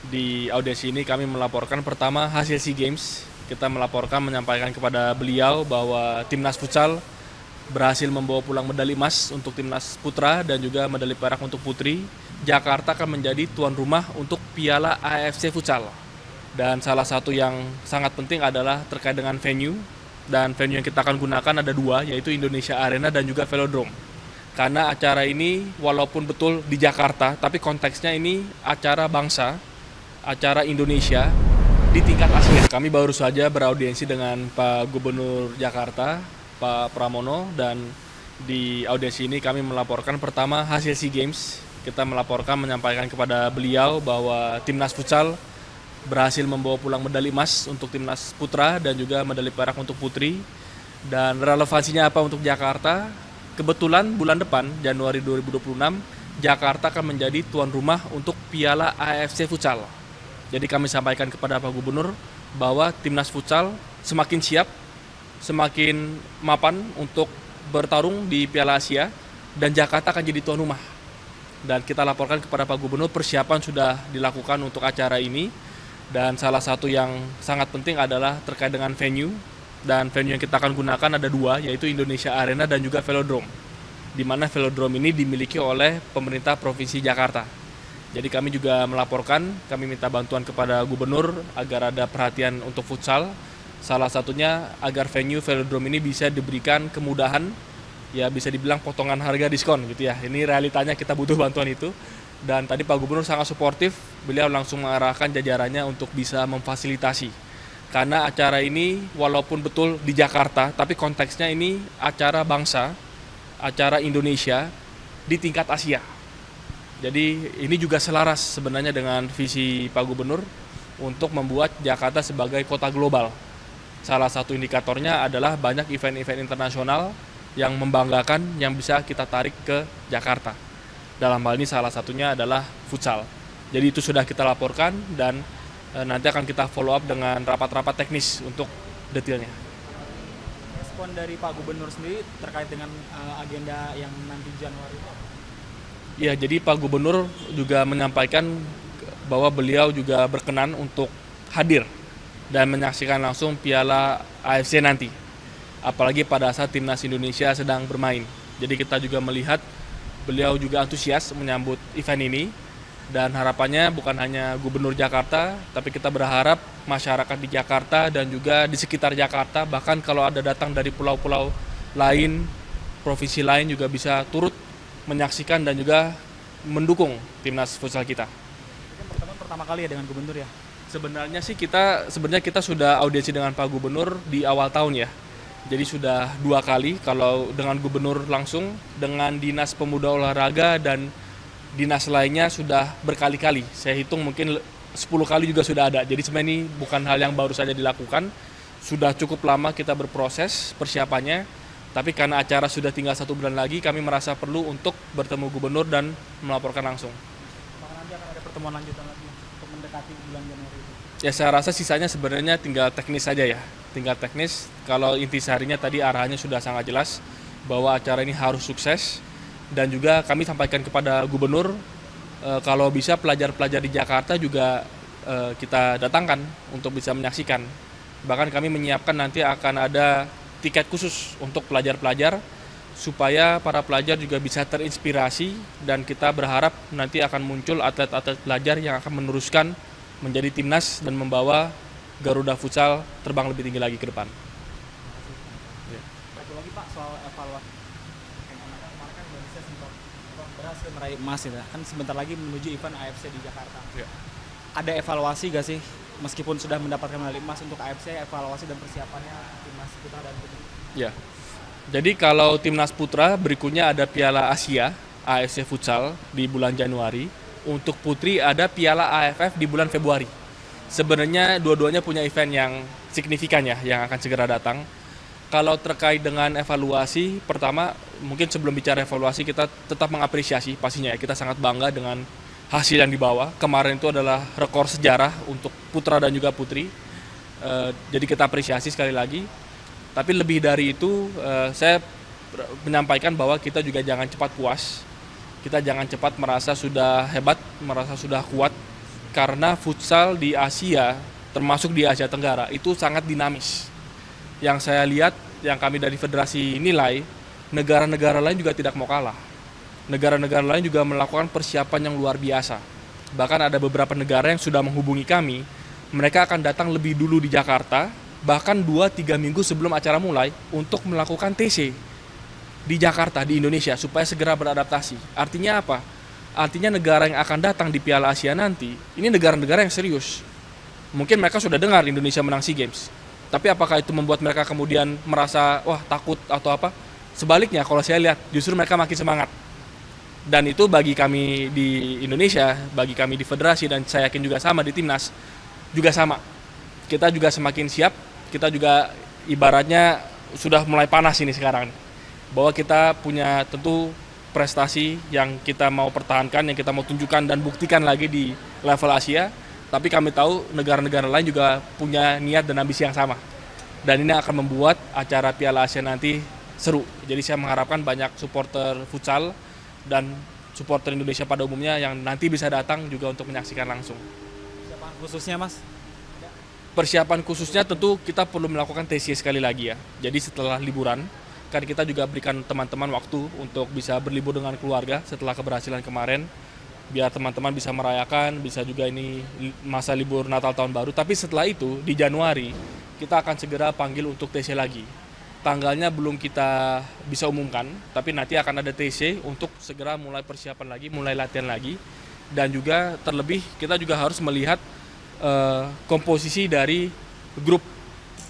Di audiensi ini kami melaporkan pertama hasil SEA Games. Kita melaporkan menyampaikan kepada beliau bahwa timnas futsal berhasil membawa pulang medali emas untuk timnas putra dan juga medali perak untuk putri. Jakarta akan menjadi tuan rumah untuk Piala AFC Futsal. Dan salah satu yang sangat penting adalah terkait dengan venue. Dan venue yang kita akan gunakan ada dua, yaitu Indonesia Arena dan juga Velodrome. Karena acara ini walaupun betul di Jakarta, tapi konteksnya ini acara bangsa, acara Indonesia di tingkat Asia. Kami baru saja beraudiensi dengan Pak Gubernur Jakarta, Pak Pramono, dan di audiensi ini kami melaporkan pertama hasil SEA Games. Kita melaporkan menyampaikan kepada beliau bahwa timnas futsal berhasil membawa pulang medali emas untuk timnas putra dan juga medali perak untuk putri. Dan relevansinya apa untuk Jakarta? Kebetulan bulan depan, Januari 2026, Jakarta akan menjadi tuan rumah untuk Piala AFC Futsal. Jadi kami sampaikan kepada Pak Gubernur bahwa timnas futsal semakin siap, semakin mapan untuk bertarung di Piala Asia dan Jakarta akan jadi tuan rumah. Dan kita laporkan kepada Pak Gubernur persiapan sudah dilakukan untuk acara ini dan salah satu yang sangat penting adalah terkait dengan venue. Dan venue yang kita akan gunakan ada dua, yaitu Indonesia Arena dan juga Velodrome. Di mana Velodrome ini dimiliki oleh pemerintah Provinsi Jakarta. Jadi kami juga melaporkan, kami minta bantuan kepada gubernur agar ada perhatian untuk futsal. Salah satunya agar venue Velodrome ini bisa diberikan kemudahan, ya bisa dibilang potongan harga diskon gitu ya. Ini realitanya kita butuh bantuan itu. Dan tadi Pak Gubernur sangat suportif, beliau langsung mengarahkan jajarannya untuk bisa memfasilitasi. Karena acara ini walaupun betul di Jakarta, tapi konteksnya ini acara bangsa, acara Indonesia di tingkat Asia. Jadi ini juga selaras sebenarnya dengan visi Pak Gubernur untuk membuat Jakarta sebagai kota global. Salah satu indikatornya adalah banyak event-event internasional yang membanggakan yang bisa kita tarik ke Jakarta. Dalam hal ini salah satunya adalah futsal. Jadi itu sudah kita laporkan dan nanti akan kita follow up dengan rapat-rapat teknis untuk detailnya. Respon dari Pak Gubernur sendiri terkait dengan agenda yang nanti Januari itu? Ya, jadi Pak Gubernur juga menyampaikan bahwa beliau juga berkenan untuk hadir dan menyaksikan langsung Piala AFC nanti. Apalagi pada saat timnas Indonesia sedang bermain. Jadi kita juga melihat beliau juga antusias menyambut event ini. Dan harapannya bukan hanya Gubernur Jakarta, tapi kita berharap masyarakat di Jakarta dan juga di sekitar Jakarta, bahkan kalau ada datang dari pulau-pulau lain, provinsi lain juga bisa turut menyaksikan dan juga mendukung timnas futsal kita. Ini pertemuan pertama kali ya dengan Gubernur ya? Sebenarnya kita sudah audiensi dengan Pak Gubernur di awal tahun ya. Jadi sudah 2 kali, kalau dengan Gubernur langsung, dengan Dinas Pemuda Olahraga dan dinas lainnya sudah berkali-kali. Saya hitung mungkin 10 kali juga sudah ada. Jadi sebenarnya ini bukan hal yang baru saja dilakukan. Sudah cukup lama kita berproses persiapannya. Tapi karena acara sudah tinggal 1 bulan lagi, kami merasa perlu untuk bertemu gubernur dan melaporkan langsung. Apakah nanti akan ada pertemuan lanjutan lagi untuk mendekati bulan Januari itu? Ya saya rasa sisanya sebenarnya tinggal teknis saja ya. Tinggal teknis, kalau intisarinya tadi arahannya sudah sangat jelas bahwa acara ini harus sukses. Dan juga kami sampaikan kepada gubernur, kalau bisa pelajar-pelajar di Jakarta juga kita datangkan untuk bisa menyaksikan. Bahkan kami menyiapkan nanti akan ada tiket khusus untuk pelajar-pelajar supaya para pelajar juga bisa terinspirasi dan kita berharap nanti akan muncul atlet-atlet pelajar yang akan meneruskan menjadi timnas dan membawa Garuda Futsal terbang lebih tinggi lagi ke depan. Satu lagi Pak, soal evaluasi. Kemarin kan Indonesia sempat berhasil meraih emas ya, kan sebentar lagi menuju event AFC di Jakarta. Ya. Ada evaluasi gak sih, meskipun sudah mendapatkan medali emas untuk AFC, evaluasi dan persiapannya timnas putra dan putri? Ya. Jadi kalau timnas putra berikutnya ada Piala Asia AFC Futsal di bulan Januari. Untuk putri ada Piala AFF di bulan Februari. Sebenarnya dua-duanya punya event yang signifikan ya, yang akan segera datang. Kalau terkait dengan evaluasi, pertama mungkin sebelum bicara evaluasi kita tetap mengapresiasi pastinya ya. Kita sangat bangga dengan hasil yang dibawa. Kemarin itu adalah rekor sejarah untuk putra dan juga putri. Jadi kita apresiasi sekali lagi. Tapi lebih dari itu, saya menyampaikan bahwa kita juga jangan cepat puas. Kita jangan cepat merasa sudah hebat, merasa sudah kuat. karena futsal di Asia, termasuk di Asia Tenggara, itu sangat dinamis. Yang saya lihat, yang kami dari federasi nilai, negara-negara lain juga tidak mau kalah. Negara-negara lain juga melakukan persiapan yang luar biasa. Bahkan ada beberapa negara yang sudah menghubungi kami, mereka akan datang lebih dulu di Jakarta, bahkan 2-3 minggu sebelum acara mulai, untuk melakukan TC di Jakarta, di Indonesia, supaya segera beradaptasi. Artinya apa? Artinya negara yang akan datang di Piala Asia nanti, ini negara-negara yang serius. Mungkin mereka sudah dengar Indonesia menang SEA Games. Tapi apakah itu membuat mereka kemudian merasa, wah takut atau apa? Sebaliknya, kalau saya lihat, justru mereka makin semangat. Dan itu bagi kami di Indonesia, bagi kami di federasi, dan saya yakin juga sama di timnas, juga sama. Kita juga semakin siap, kita juga ibaratnya sudah mulai panas ini sekarang. Bahwa kita punya tentu prestasi yang kita mau pertahankan, yang kita mau tunjukkan dan buktikan lagi di level Asia. Tapi kami tahu negara-negara lain juga punya niat dan ambisi yang sama. Dan ini akan membuat acara Piala Asia nanti seru. Jadi saya mengharapkan banyak supporter futsal dan supporter Indonesia pada umumnya yang nanti bisa datang juga untuk menyaksikan langsung. Persiapan khususnya, Mas? Persiapan khususnya tentu kita perlu melakukan TC sekali lagi ya. Jadi setelah liburan, kan kita juga berikan teman-teman waktu untuk bisa berlibur dengan keluarga setelah keberhasilan kemarin, biar teman-teman bisa merayakan, bisa juga ini masa libur Natal Tahun Baru. Tapi setelah itu di Januari kita akan segera panggil untuk TC lagi. Tanggalnya belum kita bisa umumkan, tapi nanti akan ada TC untuk segera mulai persiapan lagi, mulai latihan lagi. Dan juga terlebih kita juga harus melihat komposisi dari grup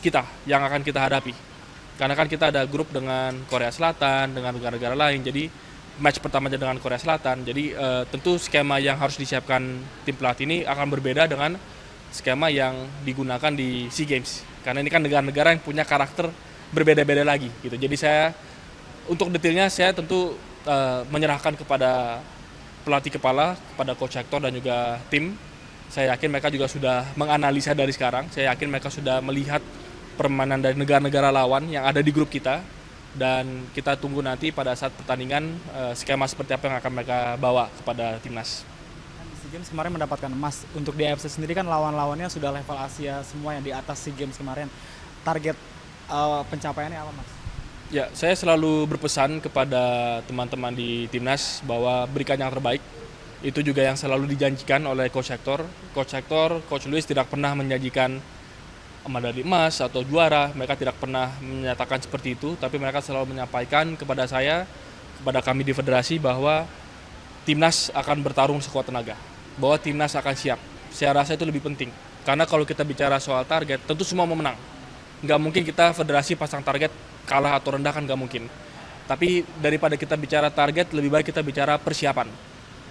kita yang akan kita hadapi. Karena kan kita ada grup dengan Korea Selatan, dengan negara-negara lain, jadi match pertamanya dengan Korea Selatan. Jadi tentu skema yang harus disiapkan tim pelatih ini akan berbeda dengan skema yang digunakan di SEA Games. Karena ini kan negara-negara yang punya karakter berbeda-beda lagi gitu. Jadi saya untuk detailnya saya tentu menyerahkan kepada pelatih kepala, kepada coach Hector dan juga tim. Saya yakin mereka juga sudah menganalisa dari sekarang. Saya yakin mereka sudah melihat permainan dari negara-negara lawan yang ada di grup kita, dan kita tunggu nanti pada saat pertandingan skema seperti apa yang akan mereka bawa kepada timnas. Di SEA Games kemarin mendapatkan emas. Untuk di AFC sendiri kan lawan-lawannya sudah level Asia semua yang di atas SEA Games kemarin. Target pencapaiannya apa, Mas? Ya, saya selalu berpesan kepada teman-teman di timnas bahwa berikan yang terbaik. Itu juga yang selalu dijanjikan oleh Coach Hector. Coach Hector, Coach Luis tidak pernah menjanjikan medali emas atau juara, mereka tidak pernah menyatakan seperti itu, tapi mereka selalu menyampaikan kepada saya, kepada kami di federasi bahwa timnas akan bertarung sekuat tenaga, bahwa timnas akan siap. Saya rasa itu lebih penting, karena kalau kita bicara soal target, tentu semua mau menang. Nggak mungkin kita federasi pasang target kalah atau rendah, kan nggak mungkin. Tapi daripada kita bicara target, lebih baik kita bicara persiapan.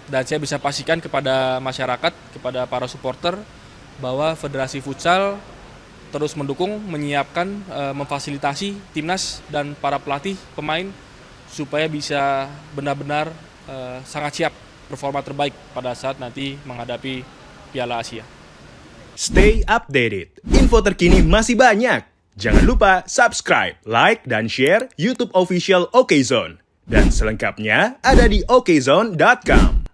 Dan saya bisa pastikan kepada masyarakat, kepada para supporter, bahwa federasi futsal terus mendukung, menyiapkan, memfasilitasi timnas dan para pelatih, pemain supaya bisa benar-benar sangat siap performa terbaik pada saat nanti menghadapi Piala Asia. Stay updated. Info terkini masih banyak. Jangan lupa subscribe, like, dan share YouTube official OKZone. Dan selengkapnya ada di okezone.com.